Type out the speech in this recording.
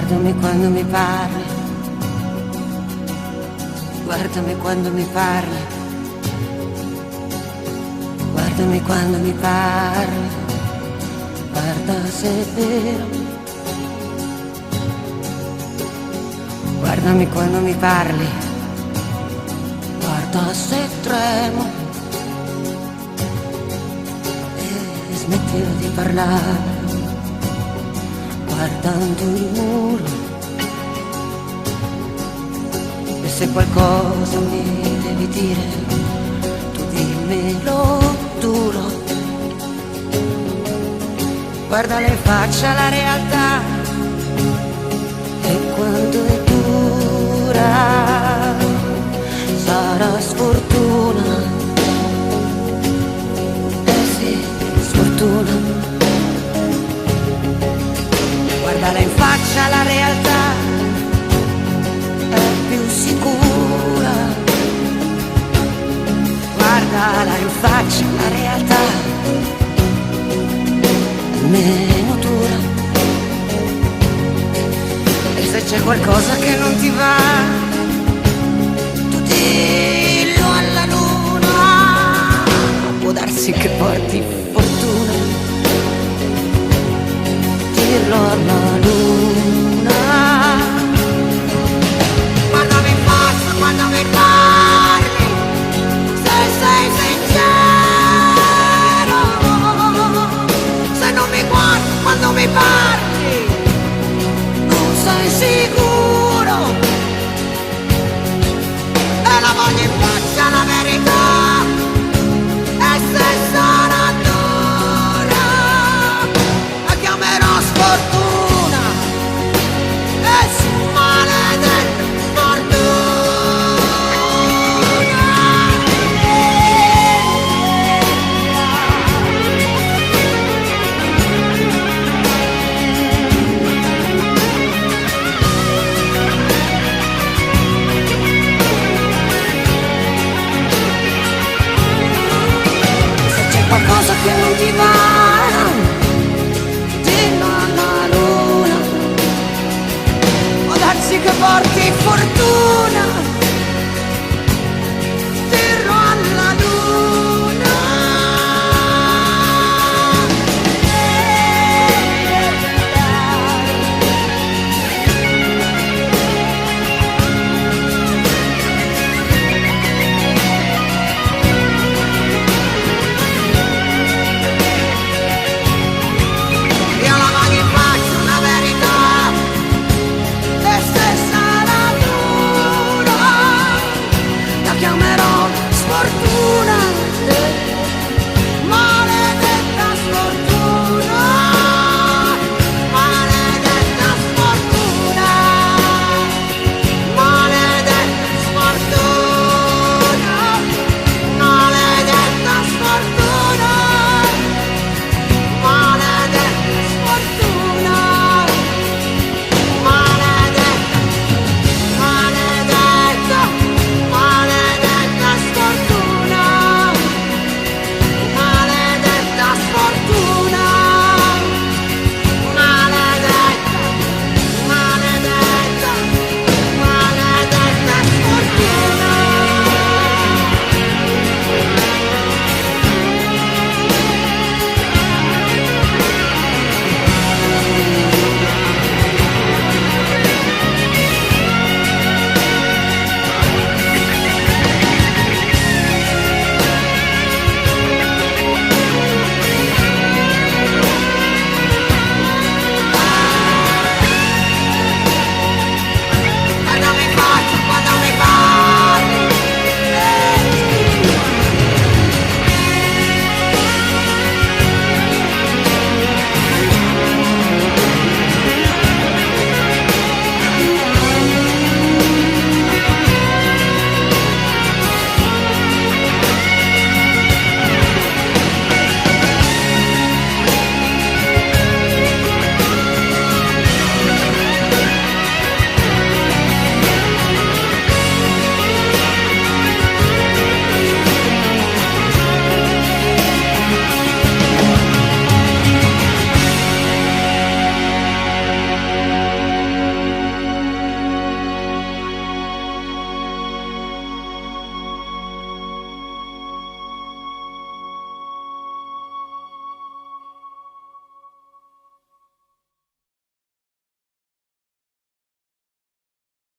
Guardami quando mi parli, guardami quando mi parli, guardami quando mi parli, guarda se è vero. Guardami quando mi parli, guarda se tremo e smettila di parlare guardando il muro. E se qualcosa mi devi dire, tu dimmelo duro. Guardala in faccia la realtà, e quando è dura sarà sfortuna. Eh sì, sfortuna. Guardala in faccia la realtà, è più sicura. Guardala in faccia la realtà, è meno dura. E se c'è qualcosa che non ti va, tu dillo alla luna, può darsi che porti fortuna. Dirlo alla luna. Guardami in faccia quando mi parli, se sei sincero. Se non mi guardi quando mi parli, non sei sicuro. E la voglio in faccia la verità.